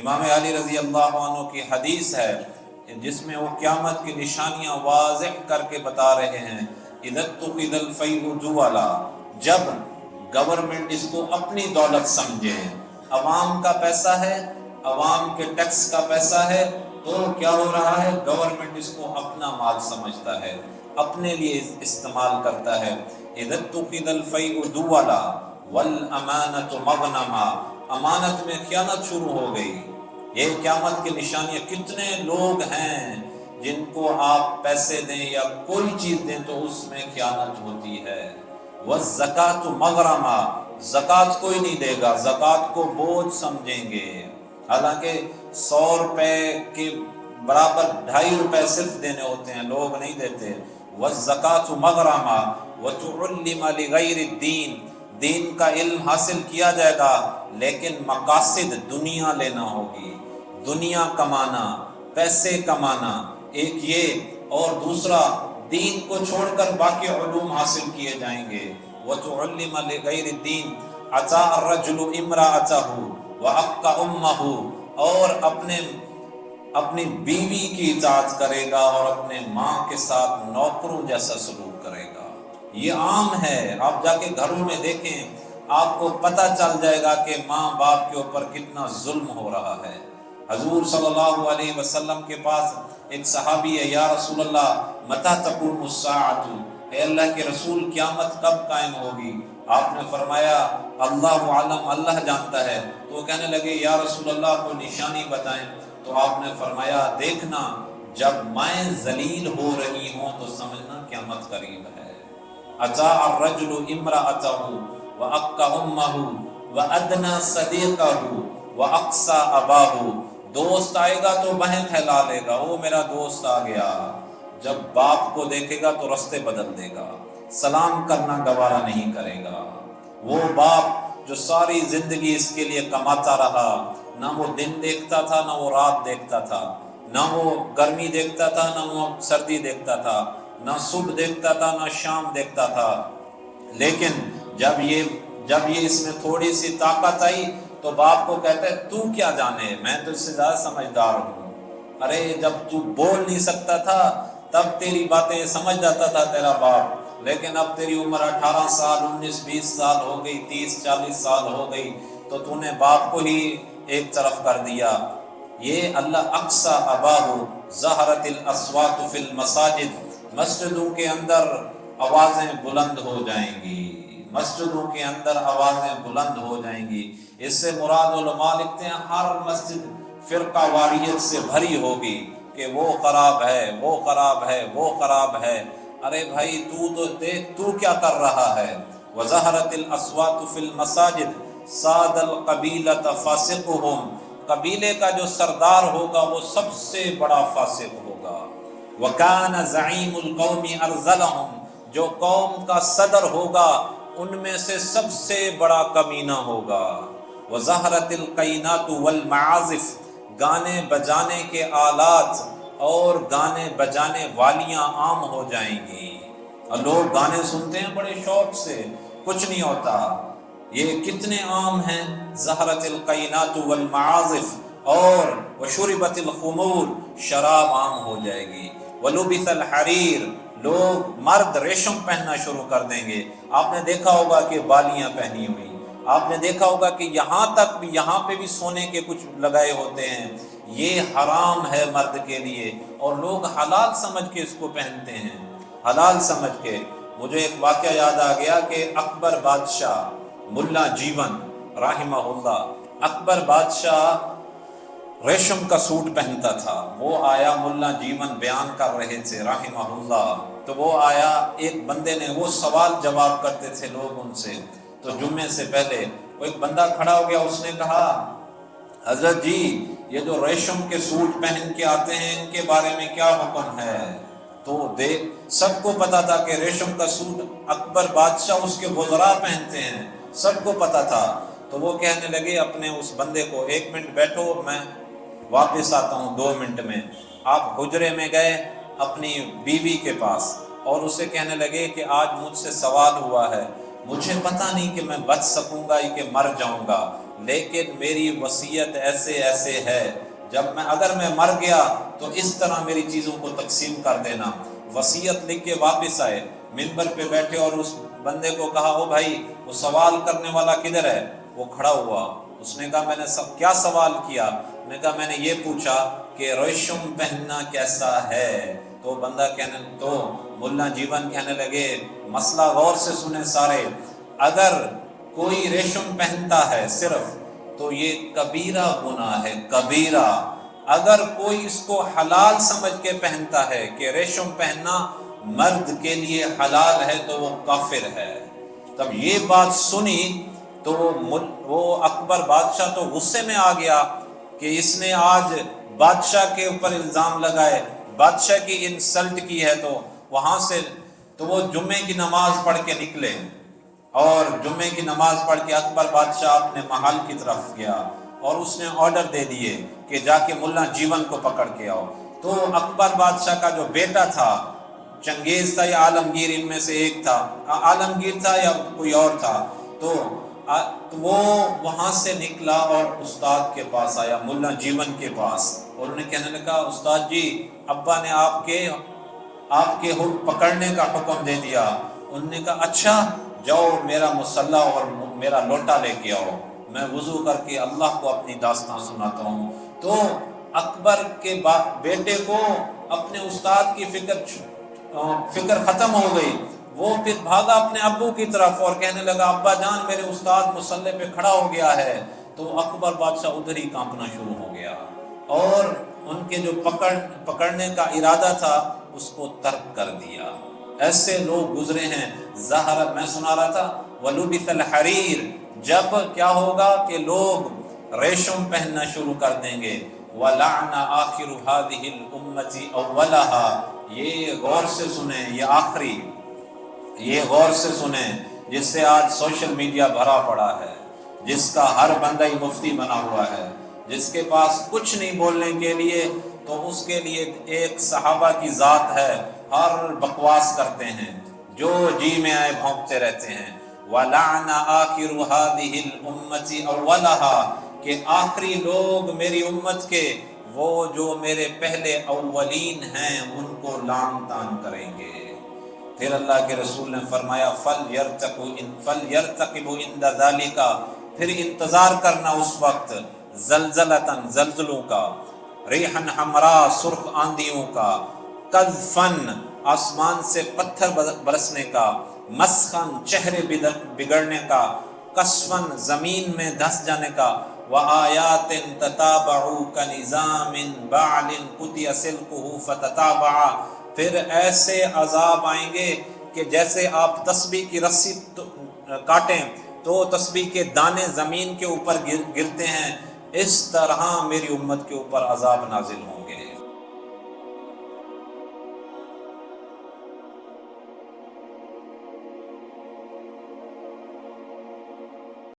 امام علی رضی اللہ عنہ کی حدیث ہے جس میں وہ قیامت کی نشانیاں واضح کر کے بتا رہے ہیں، اذا اتخذ الفیء جولا، جب گورنمنٹ اس کو اپنی دولت سمجھے، عوام کا پیسہ ہے، عوام کے ٹیکس کا پیسہ ہے، تو کیا ہو رہا ہے، گورنمنٹ اس کو اپنا مال سمجھتا ہے، اپنے لیے استعمال کرتا ہے۔ اذا اتخذ الفیء جولا والامانۃ مغنما، امانت میں خیانت شروع ہو گئی۔ یہ قیامت کی نشانیاں، کتنے لوگ ہیں جن کو آپ پیسے دیں یا کوئی چیز دیں تو اس میں خیانت ہوتی ہے۔ والزکاۃ مغرما، زکوٰۃ کوئی نہیں دے گا، زکوٰۃ کو بوجھ سمجھیں گے، حالانکہ 100 روپے کے برابر 2.5 روپے صرف دینے ہوتے ہیں، لوگ نہیں دیتے۔ والزکاۃ مغرما وتعلم لغیر الدین، دین کا علم حاصل کیا جائے گا لیکن مقاصد دنیا لینا ہوگی، دنیا کمانا، پیسے کمانا، ایک یہ، اور دوسرا دین کو چھوڑ کر باقی علوم حاصل کیے جائیں گے۔ وتعلم لغیر الدین اطاع الرجل امرأته وحق امہ، اور اپنی بیوی کی اطاعت کرے گا اور اپنے ماں کے ساتھ نوکروں جیسا سلوک کرے گا۔ یہ عام ہے، آپ جا کے گھروں میں دیکھیں، آپ کو پتہ چل جائے گا کہ ماں باپ کے اوپر کتنا ظلم ہو رہا ہے۔ حضور صلی اللہ علیہ وسلم کے پاس ایک صحابی ہے، یا رسول اللہ متی تقوم الساعۃ، اے اللہ کے رسول قیامت کب قائم ہوگی؟ آپ نے فرمایا اللہ عالم، اللہ جانتا ہے۔ تو وہ کہنے لگے یا رسول اللہ کوئی نشانی بتائیں، تو آپ نے فرمایا دیکھنا جب مائیں ذلیل ہو رہی ہوں تو سمجھنا قیامت قریب ہے۔ اطاع الرجل امرأته وأق امہ وأدنى صدیقہ وأقصى اباہ، دوست آئے گا تو بہیں پھیلا لے گا، وہ میرا دوست آ گیا، جب باپ کو دیکھے گا تو رستے بدل دے گا، سلام کرنا گوارا نہیں کرے گا۔ وہ باپ جو ساری زندگی اس کے لیے کماتا رہا، نہ وہ دن دیکھتا تھا نہ وہ رات دیکھتا تھا، نہ وہ گرمی دیکھتا تھا نہ وہ سردی دیکھتا تھا، نہ صبح دیکھتا تھا نہ شام دیکھتا تھا، لیکن جب یہ اس میں تھوڑی سی طاقت آئی تو باپ کو کہتا ہے تو کیا جانے، میں تو اس سے زیادہ سمجھدار ہوں۔ ارے جب تو بول نہیں سکتا تھا تب تیری باتیں سمجھ جاتا تھا تیرا باپ، لیکن اب تیری عمر 18 سال 19 20 سال ہو گئی، 30 40 سال ہو گئی، تو تو نے باپ کو ہی ایک طرف کر دیا۔ یہ اللہ اقصى اباہ ظہرت الاصوات فی المساجد، مسجدوں کے اندر آوازیں بلند ہو جائیں گی، مسجدوں کے اندر آوازیں بلند ہو جائیں گی۔ اس سے مراد علماء لکھتے ہیں ہر مسجد فرقہ واریت سے بھری ہوگی کہ وہ خراب ہے، وہ خراب ہے، وہ خراب ہے۔ ارے بھائی تو دیکھ تو کیا کر رہا ہے۔ وظہرت الاصوات فی المساجد ساد القبیلۃ فاسقہم، قبیلے کا جو سردار ہوگا وہ سب سے بڑا فاسق ہوگا۔ وکان زعیم القوم ارذلہم، جو قوم کا صدر ہوگا ان میں سے سب سے بڑا کمینہ ہوگا۔ وظہرت القینات والمعازف، گانے بجانے کے آلات اور گانے بجانے والیاں عام ہو جائیں گی، اور لوگ گانے سنتے ہیں بڑے شوق سے، کچھ نہیں ہوتا۔ یہ کتنے عام ہیں، ظہرت القینات والمعازف، اور وشربت الخمور، شراب عام ہو جائے گی۔ ولبس الحریر، لوگ مرد ریشم پہننا شروع کر دیں گے۔ آپ نے دیکھا ہوگا کہ بالیاں پہنی ہوئی، آپ نے دیکھا ہوگا کہ یہاں تک بھی، یہاں پہ بھی سونے کے کچھ لگائے ہوتے ہیں، یہ حرام ہے مرد کے لیے، اور لوگ حلال سمجھ کے اس کو پہنتے ہیں، حلال سمجھ کے۔ مجھے ایک واقعہ یاد آ گیا کہ اکبر بادشاہ ملا جیون رحمہ اللہ، اکبر بادشاہ ریشم کا سوٹ پہنتا تھا۔ وہ آیا، ملا جیون بیان کر رہے تھے رحمہ اللہ، تو وہ آیا، ایک بندے نے، وہ سوال جواب کرتے تھے لوگ ان سے، تو جمعے سے پہلے وہ ایک بندہ کھڑا ہو گیا، اس نے کہا حضرت جی یہ جو ریشم کے سوٹ پہن کے آتے ہیں ان کے بارے میں کیا حکم ہے؟ تو دیکھ سب کو پتا تھا کہ ریشم کا سوٹ اکبر بادشاہ اس کے وزراء پہنتے ہیں، سب کو پتا تھا۔ تو وہ کہنے لگے اپنے اس بندے کو 1 منٹ بیٹھو، میں واپس آتا ہوں 2 منٹ میں۔ آپ حجرے میں گئے اپنی بیوی کے پاس اور اسے کہنے لگے کہ آج مجھ سے سوال ہوا ہے، مجھے پتہ نہیں کہ میں بچ سکوں گا یا کہ مر جاؤں گا، لیکن میری وصیت ایسے ایسے ہے، اگر میں مر گیا تو اس طرح میری چیزوں کو تقسیم کر دینا۔ وصیت لکھ کے واپس آئے، منبر پہ بیٹھے اور اس بندے کو کہا او بھائی وہ سوال کرنے والا کدھر ہے؟ وہ کھڑا ہوا، اس نے کہا میں نے کیا سوال کیا؟ نے کہا میں نے یہ پوچھا کہ ریشم پہننا کیسا ہے؟ تو بندہ تو ملا جیون کہنے لگے مسئلہ غور سے سنیں سارے، اگر کوئی ریشم پہنتا ہے صرف تو یہ کبیرہ گناہ ہے، کبیرہ۔ اگر کوئی اس کو حلال سمجھ کے پہنتا ہے کہ ریشم پہننا مرد کے لیے حلال ہے تو وہ کافر ہے۔ تب یہ بات سنی تو وہ اکبر بادشاہ تو غصے میں آ گیا کہ اس نے آج بادشاہ کے اوپر الزام لگائے، بادشاہ کی انسلٹ کی ہے، تو وہاں سے تو وہ جمعے کی نماز پڑھ کے نکلے، اور جمعے کی نماز پڑھ کے اکبر بادشاہ اپنے محل کی طرف گیا اور اس نے آرڈر دے دیے کہ جا کے ملا جیون کو پکڑ کے آؤ۔ تو اکبر بادشاہ کا جو بیٹا تھا، چنگیز تھا یا عالمگیر، ان میں سے ایک تھا، عالمگیر تھا یا کوئی اور تھا، تو وہ وہاں سے نکلا اور استاد کے پاس آیا، ملا جیون کے پاس، اور انہیں کہنے لگا استاد جی ابا نے آپ کے پکڑنے کا حکم دے دیا۔ انہوں نے کہا اچھا جاؤ میرا مسلح اور میرا لوٹا لے کے آؤ، میں وضو کر کے اللہ کو اپنی داستان سناتا ہوں۔ تو اکبر کے بیٹے کو اپنے استاد کی فکر ختم ہو گئی، وہ پھر بھاگا اپنے ابو کی طرف اور کہنے لگا ابا جان میرے استاد مسلح پہ کھڑا ہو گیا ہے۔ تو اکبر بادشاہ ادھر ہی کانپنا شروع ہو گیا اور ان کے جو پکڑنے کا ارادہ تھا اس کو ترک کر دیا۔ ایسے لوگ گزرے ہیں۔ میں سنا رہا تھا وَلُبِثَ الْحَرِيرُ، جب کیا ہوگا کہ لوگ ریشم پہننا شروع کر دیں گے۔ وَلَعْنَ آخِرُ هَذِهِ الْأُمَّةِ أَوَّلَهَا، یہ غور سے سنیں، یہ غور سے سنیں، جس سے آج سوشل میڈیا بھرا پڑا ہے، جس کا ہر بندہ ہی مفتی بنا ہوا ہے، جس کے پاس کچھ نہیں بولنے کے لیے، تو اس کے لیے ایک صحابہ کی ذات ہے، ہر بکواس کرتے ہیں، جو جی میں آئے بھونکتے رہتے ہیں۔ وَلَعْنَ آخِرُ هَذِهِ الْأُمَّةِ أَوَّلَهَا، کہ آخری لوگ میری امت کے، وہ جو میرے پہلے اولین ہیں، ان کو لعن طعن کریں گے۔ پھر اللہ کے رسول نے فرمایا فَلْيَرْتَقِبُوا عِنْدَ ذَلِكَ، پھر انتظار کرنا اس وقت، زلزلتاً زلزلوں کا، ریحاً حمراء سرخ آندھیوں کا، قذفاً آسمان سے پتھر برسنے کا، مسخاً چہرے بگڑنے کا، قصفاً زمین میں دھس جانے کا، وَآيَاتٍ تَتَابَعُ كَنِظَامٍ بَعْلٍ قُطِعَ سِلْكُهُ فَتَتَابَعَ، پھر ایسے عذاب آئیں گے کہ جیسے آپ تسبیح کی رسی کاٹیں تو تسبیح کے دانے زمین کے اوپر گرتے ہیں، اس طرح میری امت کے اوپر عذاب نازل ہوں۔